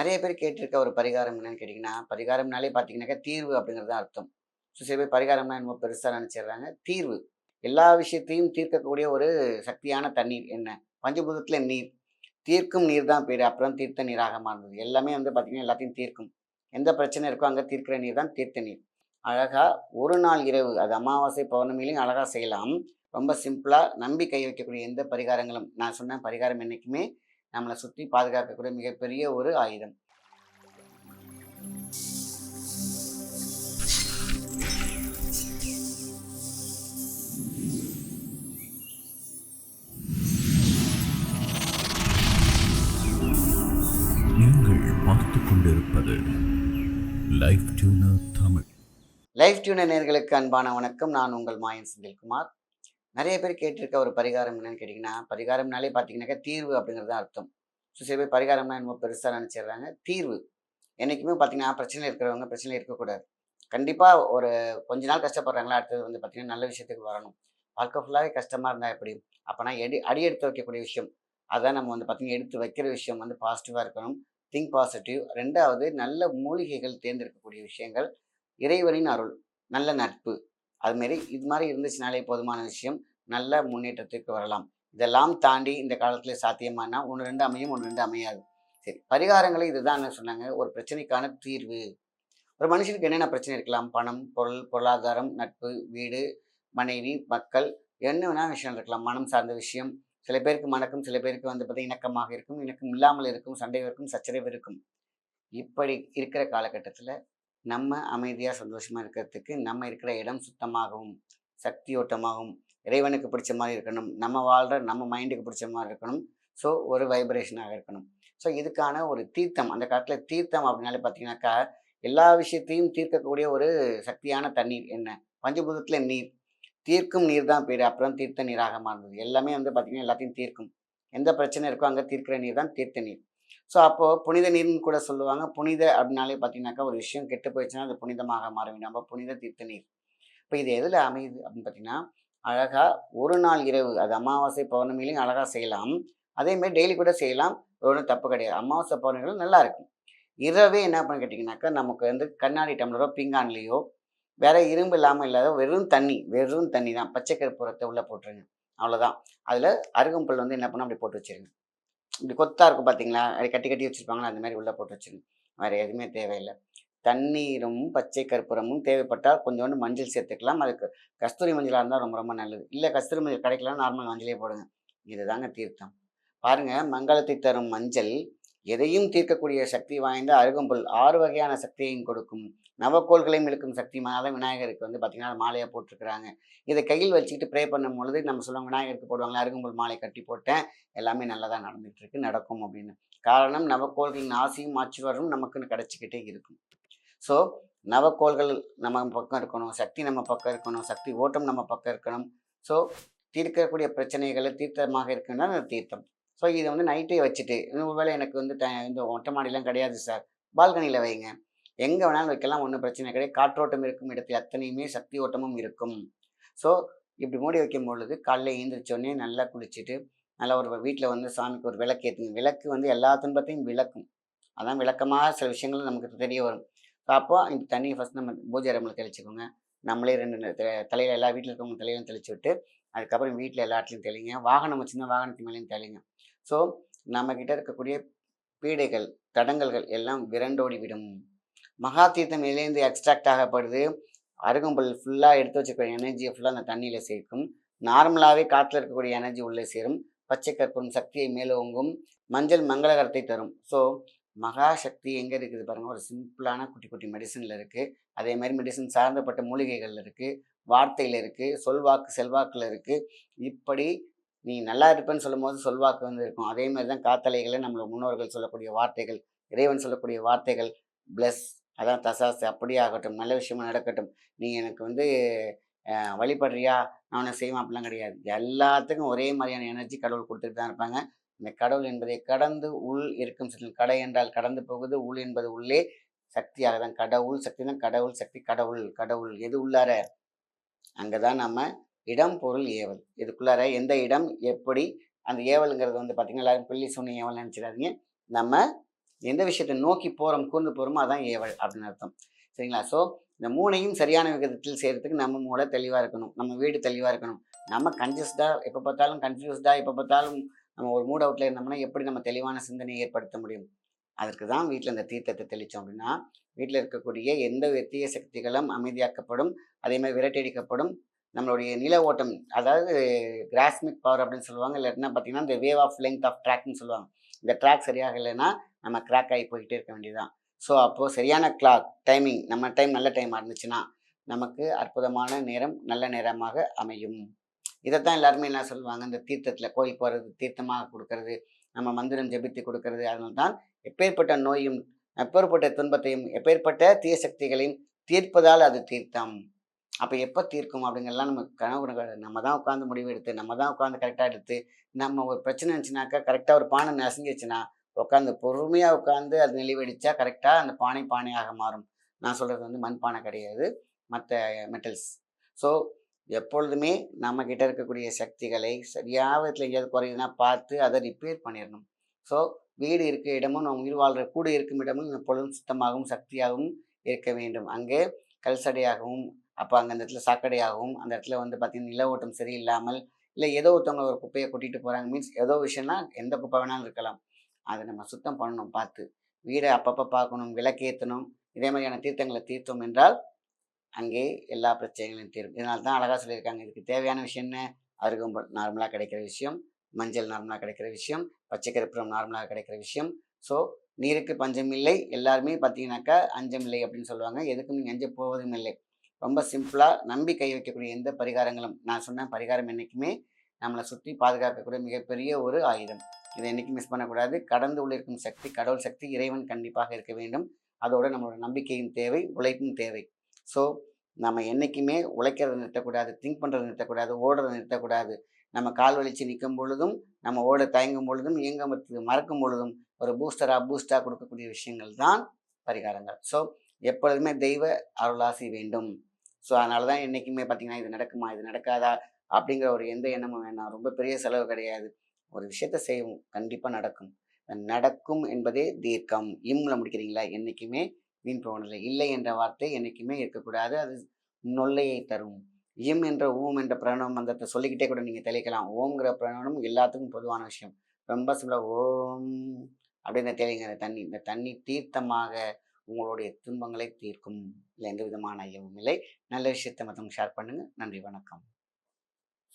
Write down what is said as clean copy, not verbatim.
நெறைய பேர் கேட்டிருக்க ஒரு பரிகாரம் என்னன்னு கேட்டீங்கன்னா, பரிகாரம்னாலே பார்த்தீங்கன்னாக்கா தீர்வு அப்படிங்கிறது தான் அர்த்தம். சில பேர் பரிகாரம்னா என்னமோ பெருசா நெனச்சிடுறாங்க. தீர்வு. எல்லா விஷயத்தையும் தீர்க்கக்கூடிய ஒரு சக்தியான தண்ணீர் என்ன? பஞ்சபூதத்தில நீர். தீர்க்கும் நீர் தான் பேரு. அப்புறம் தீர்த்த நீராக மாறுனது. எல்லாமே வந்து பார்த்தீங்கன்னா, எல்லாத்தையும் தீர்க்கும். எந்த பிரச்சனை இருக்கோ அங்க தீர்க்கிற நீர் தான் தீர்த்த நீர். அழகா ஒரு நாள் இரவு அது அமாவாசை, பௌர்ணமியிலயும் அழகா செய்யலாம். ரொம்ப சிம்பிளா நம்பி கை வைக்கக்கூடிய எந்த பரிகாரங்களும் நான் சொன்ன பரிகாரம் என்னைக்குமே நம்மள சுத்தி பாதுகாக்கக்கூடிய மிகப்பெரிய ஒரு ஆயுதம். நீங்கள் பார்த்துக் கொண்டிருப்பது life tuner Tamil. Life tuner நேயர்களுக்கு அன்பான வணக்கம். நான் உங்கள் மாயன் செந்தில்குமார். நெறைய பேர் கேட்டிருக்க ஒரு பரிகாரம் என்னன்னு கேட்டீங்கன்னா, பரிகாரம்னாலே பார்த்தீங்கன்னாக்கா தீர்வு அப்படிங்கிறது தான் அர்த்தம். சில பேர் பரிகாரம்னா என்னமோ பெருசா நெனச்சிடுறாங்க. தீர்வு. என்னைக்குமே பார்த்தீங்கன்னா, பிரச்சனையில இருக்கிறவங்க பிரச்சனையில இருக்கக்கூடாது. கண்டிப்பா ஒரு கொஞ்ச நாள் கஷ்டப்படுறாங்களா, அடுத்தது வந்து பார்த்தீங்கன்னா, நல்ல விஷயத்துக்கு வரணும். வாழ்க்கை ஃபுல்லாவே கஷ்டமா இருந்தா எப்படி? அப்பன்னா அடி எடுத்து வைக்கக்கூடிய விஷயம். அதான் நம்ம வந்து பார்த்தீங்கன்னா, எடுத்து வைக்கிற விஷயம் வந்து பாசிட்டிவா இருக்கணும். Think positive. 2வது நல்ல மூலிகைகள் தேர்ந்தெடுக்கக்கூடிய விஷயங்கள். இறைவனின் அருள். நல்ல நட்பு. அதுமாரி இது மாரி இருந்துச்சுனாலே போதுமான விஷயம். நல்ல முன்னேற்றத்திற்கு வரலாம். இதெல்லாம் தாண்டி இந்த காலத்தில சாத்தியமானா 1, 2 அமையும், 1, 2 அமையாது. சரி. பரிகாரங்களே இதுதான் சொன்னாங்க. ஒரு பிரச்சனைக்கான தீர்வு. ஒரு மனுஷனுக்கு என்னென்ன பிரச்சனை இருக்கலாம்? பணம், பொருள், பொருளாதாரம், நட்பு, வீடு, மனைவி, மக்கள் என்ன வேணா விஷயம் இருக்கலாம். மனம் சார்ந்த விஷயம். சில பேருக்கு மணக்கும், சில பேருக்கு வந்து பார்த்தீங்கன்னா இணக்கமாக இருக்கும், இணக்கம் இல்லாமல் இருக்கும், சண்டை இருக்கும், சச்சரவு இருக்கும். இப்படி இருக்கிற காலகட்டத்தில நம்ம அமைதியா, சந்தோஷமா இருக்கிறதுக்கு நம்ம இருக்கிற இடம் சுத்தமாகவும், சக்தியோட்டமாகவும், இறைவனுக்கு பிடிச்ச மாரி இருக்கணும். நம்ம வாழ்ற நம்ம மைண்டுக்கு பிடிச்ச மாரி இருக்கணும். ஸோ ஒரு வைப்ரேஷனாக இருக்கணும். ஸோ இதுக்கான ஒரு தீர்த்தம், அந்த காலத்தில தீர்த்தம் அப்படின்னாலே பார்த்தீங்கன்னாக்கா, எல்லா விஷயத்தையும் தீர்க்கக்கூடிய ஒரு சக்தியான தண்ணீர் என்ன? பஞ்சபூதத்தில நீர். தீர்க்கும் நீர் தான் பேரு. அப்புறம் தீர்த்த நீராக மாறுனது. எல்லாமே வந்து பார்த்தீங்கன்னா, எல்லாத்தையும் தீர்க்கும். எந்த பிரச்சனை இருக்கோ அங்க தீர்க்கிற நீர் தான் தீர்த்த நீர். ஸோ அப்போ புனித நீர்ன்னு கூட சொல்லுவாங்க. புனித அப்படின்னாலே பார்த்தீங்கன்னாக்கா, ஒரு விஷயம் கெட்டு போயிடுச்சுன்னா, அது புனிதமாக மாற வேண்டும். அப்ப புனித தீர்த்த நீர். இப்ப இது எதுல அமையுது அப்படின்னு பார்த்தீங்கன்னா, அழகா ஒரு நாள் இரவு அது அமாவாசை, பௌர்ணமியிலயும் அழகா செய்யலாம். அதே மாரி டெய்லி கூட செய்யலாம். ஒண்ணும் தப்பு கிடையாது. அமாவாசை, பௌர்ணமிகள் நல்லா இருக்கும். இரவே என்ன பண்ணு கேட்டீங்கன்னாக்கா, நமக்கு வந்து கண்ணாடி டம்ளரோ, பீங்கான்லயோ வேற இரும்பு இல்லாம இல்லாத வெறும் தண்ணி தான். பச்சை கற்பூரத்த உள்ள போட்டுருங்க. அவ்வளோதான். அதுல அருகம்புல் வந்து என்ன பண்ணணும், அப்படி போட்டு வச்சுருங்க. இப்படி கொத்தா இருக்கும் பார்த்தீங்களா? அது கட்டி கட்டி வச்சிருப்பாங்கல்ல, அந்த மாரி உள்ள போட்டு வச்சுருங்க. வேற எதுவுமே தேவையில்ல. தண்ணீரும், பச்சை கற்பூரமும் தேவைப்பட்டால் கொஞ்சோண்டு மஞ்சள் சேர்த்துக்கலாம். அதுக்கு கஸ்தூரி மஞ்சளா இருந்தா ரொம்ப ரொம்ப நல்லது. இல்ல கஸ்தூரி மஞ்சள் கிடைக்கலன்னா நார்மல் மஞ்சளே போடுங்க. இதுதாங்க தீர்த்தம். பாருங்க, மங்களத்தை தரும் மஞ்சள், எதையும் தீர்க்கக்கூடிய சக்தி வாய்ந்த அருகம்புல் 6 வகையான சக்தியையும் கொடுக்கும். நவக்கோள்களையும் இழுக்கும் சக்திமானால விநாயகருக்கு வந்து பார்த்தீங்கன்னா, மாலையா போட்டுருக்கிறாங்க. இத கையில் வச்சுக்கிட்டு ப்ரே பண்ணும்பொழுது நம்ம சொல்லுவாங்க, விநாயகருக்கு போடுவாங்கல்ல, அருகம்புல் மாலை கட்டி போட்டேன். எல்லாமே நல்லதா நடந்துட்டு இருக்கு, நடக்கும் அப்படின்னு. காரணம் நவக்கோள்களின் ஆசியும், ஆசீர்வாதமும் நமக்கு கிடைச்சுக்கிட்டே இருக்கும். ஸோ, நவக்கோள்கள் நம்ம பக்கம் இருக்கணும். சக்தி நம்ம பக்கம் இருக்கணும். சக்தி ஓட்டம் நம்ம பக்கம் இருக்கணும். ஸோ, தீர்க்கக்கூடிய பிரச்சனைகள தீர்த்தமாக இருக்குன்னா அந்த தீர்த்தம். ஸோ, இத வந்து நைட்டே வச்சுட்டு, ஒருவேளை எனக்கு வந்து இந்த மொட்டை மாடிலாம் கிடையாது சார். பால்கனியில வைங்க. எங்க வேணாலும் வைக்கலாம். ஒண்ணும் பிரச்சனை கிடையாது. காற்றோட்டம் இருக்கும் இடத்தில் அத்தனையுமே சக்தி ஓட்டமும் இருக்கும். ஸோ, இப்படி மூடி வைக்கும் பொழுது காலைல எழுந்திரிச்ச உடனே நல்லா குளிச்சுட்டு, நல்லா ஒரு வீட்ல வந்து சாமிக்கு ஒரு விளக்கு ஏத்துங்க. விளக்கு வந்து எல்லா துன்பத்தையும் விளக்கும். அதான் விளக்கமா சில விஷயங்கள் நமக்கு தெரிய வரும். அப்போ இந்த தண்ணிய ஃபர்ஸ்ட் நம்ம பூஜை ரூம்ல தெளிச்சுக்கோங்க. நம்மளே 2 தலையில எல்லா வீட்ல இருக்கவங்க தலையிலும் தெளிச்சு விட்டு, அதுக்கப்புறம் வீட்ல எல்லா இடத்துலயும் தெளிங்க. வாகனம் வச்சிருந்தா வாகனத்து மேலயும் தெளிங்க. ஸோ, நம்ம கிட்ட இருக்கக்கூடிய பீடைகள், தடங்கல்கள் எல்லாம் விரண்டோடி விடும். மகா தீர்த்தம் எதிலேருந்து எக்ஸ்ட்ராக்ட் ஆகப்படுது? அருகம்புல் ஃபுல்லா எடுத்து வச்சிருக்கிற எனர்ஜிய ஃபுல்லா அந்த தண்ணீல சேர்க்கும். நார்மலாவே காத்துல இருக்கக்கூடிய எனர்ஜி உள்ளே சேரும். பச்சை கற்பூரம் சக்தியை மேலோங்கும். மஞ்சள் மங்களகரத்தை தரும். ஸோ, மகா சக்தி எங்க இருக்குது பாருங்க. ஒரு சிம்பிளான குட்டி குட்டி மெடிசின்ல இருக்கு. அதே மாரி மெடிசின் சார்ந்தப்பட்ட மூலிகைகள்ல இருக்கு. வார்த்தையில இருக்கு. சொல்வாக்கு, செல்வாக்குல இருக்கு. இப்படி நீ நல்லா இருப்பேன்னு சொல்லும்போது சொல்வாக்கு வந்து இருக்கும். அதே மாரி தான் காத்தலைகள நம்மள முன்னோர்கள் சொல்லக்கூடிய வார்த்தைகள், இறைவன் சொல்லக்கூடிய வார்த்தைகள், பிளஸ் அதான் தசாஸ்து அப்படியே ஆகட்டும். நல்ல விஷயமா நடக்கட்டும். நீ எனக்கு வந்து வழிபடுறியா? நான் உனக்கு செய்வேன் அப்படிலாம் கிடையாது. எல்லாத்துக்கும் ஒரே மாரியான எனர்ஜி கடவுள் குடுத்துட்டு தான் இருப்பாங்க. இந்த கடவுள் என்பதை கடந்து உள் இருக்கும் கடை என்றால் கடந்து போகுது. உள் என்பது உள்ளே சக்தியாக தான் கடவுள் சக்தி தான் கடவுள் சக்தி கடவுள் கடவுள் எது உள்ளார அங்க தான் நம்ம இடம், பொருள், ஏவல். இதுக்குள்ளார எந்த இடம், எப்படி அந்த ஏவல்ங்கிறது வந்து பார்த்தீங்கன்னா, எல்லாரும் பில்லி சூனியம் ஏவல்னு நெனச்சிடாதீங்க. நம்ம எந்த விஷயத்தை நோக்கி போகிறோம் கூர்ந்து போகிறோமோ அதான் ஏவல் அப்படின்னு அர்த்தம். சரிங்களா? ஸோ இந்த 3யும் சரியான விகிதத்தில் செய்கிறதுக்கு நம்ம மூளை தெளிவாக இருக்கணும், நம்ம வீடு தெளிவாக இருக்கணும். நம்ம கன்ஃப்யூஸ்டாக எப்போ பார்த்தாலும் எப்போ பார்த்தாலும் நம்ம ஒரு மூட் அவுட்டில் இருந்தோம்னா எப்படி நம்ம தெளிவான சிந்தனையை ஏற்படுத்த முடியும்? அதற்கு தான் வீட்டில் இந்த தீர்த்தத்தை தெளித்தோம் அப்படின்னா, வீட்டில் இருக்கக்கூடிய எந்த தீய சக்திகளும் அமைதியாக்கப்படும், அதே மாதிரி விரட்டடிக்கப்படும். நம்மளுடைய நில ஓட்டம், அதாவது கிராஸ்மிக் பவர் அப்படின்னு சொல்லுவாங்க. இல்லாட்டினா பார்த்தீங்கன்னா, இந்த வேவ் ஆஃப் லெங்த் ஆஃப் ட்ராக்ன்னு சொல்லுவாங்க. இந்த ட்ராக் சரியாக இல்லைன்னா, நம்ம கிராக் ஆகி போய்கிட்டே இருக்க வேண்டியதுதான். ஸோ, அப்போது சரியான டைமிங், நம்ம டைம் நல்ல டைமாக இருந்துச்சுன்னா, நமக்கு அற்புதமான நேரம் நல்ல நேரமாக அமையும். இதைத்தான் எல்லாருமே என்ன சொல்லுவாங்க, இந்த தீர்த்தத்தில் கோயிலுக்கு வர்றது, தீர்த்தமாக கொடுக்கறது, நம்ம மந்திரம் ஜெபித்து கொடுக்கறது. அதனால தான் எப்பேற்பட்ட நோயும், எப்பேற்பட்ட துன்பத்தையும், எப்பேற்பட்ட தீய சக்திகளையும் தீர்ப்பதால் அது தீர்த்தம். அப்போ எப்போ தீர்க்கும் அப்படிங்கிறலாம் நம்ம கனவு கிடையாது. நம்ம தான் உட்காந்து முடிவு எடுத்து, நம்ம தான் உட்காந்து கரெக்டாக எடுத்து, நம்ம ஒரு பிரச்சனை இருந்துச்சுனாக்கா, கரெக்டாக ஒரு பானை நசுங்கிச்சுன்னா, உட்காந்து பொறுமையாக உட்காந்து அது நெளிவடிச்சா கரெக்டாக அந்த பானை பானையாக மாறும். நான் சொல்கிறது வந்து மண் பானை கிடையாது, மற்ற மெட்டல்ஸ். ஸோ எப்பொழுதுமே நம்ம கிட்ட இருக்கக்கூடிய சக்திகளை சரியான விதத்தில் எங்கேயாவது குறையுதுன்னா பார்த்து அதை ரிப்பேர் பண்ணிடணும். ஸோ வீடு இருக்க இடமும், நம்ம உயிர் வாழ்கிற கூடு இருக்கும் இடமும் எப்பொழுதும் சுத்தமாகவும் சக்தியாகவும் இருக்க வேண்டும். அங்கே கல்சடையாகவும், அப்போ அங்கே அந்த இடத்துல சாக்கடையாகவும், அந்த இடத்துல வந்து பார்த்திங்கன்னா நில ஓட்டம் சரியில்லாமல், இல்லை ஏதோ ஒருத்தவங்க ஒரு குப்பையை கொட்டிட்டு போகிறாங்க, மீன்ஸ் ஏதோ விஷயம்னா எந்த குப்பை வேணாலும் இருக்கலாம். அதை நம்ம சுத்தம் பண்ணணும் பார்த்து. வீடை அப்பப்போ பார்க்கணும், விளக்கேற்றணும். இதே மாதிரியான தீர்த்தங்களை தீர்த்தோம் என்றால் அங்கே எல்லா பிரச்சனைகளையும் தீரும். இதனால தான் அழகாக சொல்லியிருக்காங்க, இதுக்கு தேவையான விஷயம் என்ன? அருகம்புல் நார்மலாக கிடைக்கிற விஷயம், மஞ்சள் நார்மலாக கிடைக்கிற விஷயம், பச்சை கற்பூரம் நார்மலாக கிடைக்கிற விஷயம். ஸோ நீருக்கு பஞ்சம் இல்லை, எல்லாருமே பார்த்தீங்கன்னாக்கா அஞ்சம் இல்லை அப்படின்னு சொல்லுவாங்க. எதுக்கும் நீங்கள் அஞ்ச போவதும் இல்லை. ரொம்ப சிம்பிளாக நம்பி கை வைக்கக்கூடிய எந்த பரிகாரங்களும், நான் சொன்ன பரிகாரம் என்றைக்குமே நம்மளை சுற்றி பாதுகாக்கக்கூடிய மிகப்பெரிய ஒரு ஆயுதம். இதை என்றைக்கும் மிஸ் பண்ணக்கூடாது. கடந்து உள்ள இருக்கும் சக்தி, கடவுள் சக்தி, இறைவன் கண்டிப்பாக இருக்க வேண்டும். அதோடு நம்மளோட நம்பிக்கையும் தேவை, உழைப்பும் தேவை. ஸோ நம்ம என்றைக்குமே உழைக்கிறத நிறுத்தக்கூடாது, திங்க் பண்ணுறதை நிறுத்தக்கூடாது, ஓடுறதை நிறுத்தக்கூடாது. நம்ம கால் வலிச்சு நிற்கும் பொழுதும், நம்ம ஓட தயங்கும் பொழுதும், இயங்க மறக்கும் பொழுதும் ஒரு பூஸ்டாக கொடுக்கக்கூடிய விஷயங்கள் தான் பரிகாரங்கள். ஸோ எப்பொழுதுமே தெய்வ அருளாசி வேண்டும். ஸோ அதனால தான் என்றைக்குமே பார்த்தீங்கன்னா, இது நடக்குமா, இது நடக்காதா அப்படிங்கிற ஒரு எந்த எண்ணமும் வேணாம். ரொம்ப பெரிய செலவு கிடையாது. ஒரு விஷயத்த செய்வோம், கண்டிப்பாக நடக்கும். நடக்கும் என்பதே தீர்க்கம். இம்ல முடிக்கிறீங்களா, என்றைக்குமே வீண் போனதில்லை. இல்லை என்ற வார்த்தை என்றைக்குமே இருக்கக்கூடாது. அது நொல்லையை தரும். இம் என்ற ஊம் என்ற பிரணவ மந்திரத்தை சொல்லிக்கிட்டே கூட நீங்கள் தெளிக்கலாம். ஓம்ங்கிற பிரணவம் எல்லாத்துக்கும் பொதுவான விஷயம். ரொம்ப சிம்பிளாக ஓம் அப்படின்னு தெளிங்க. இந்த தண்ணி தீர்த்தமாக உங்களுடைய துன்பங்களை தீர்க்கும். இல்லை எந்த விதமான ஐயமும் இல்லை. நல்ல விஷயத்தை மற்றவங்க ஷேர் பண்ணுங்கள். நன்றி, வணக்கம்.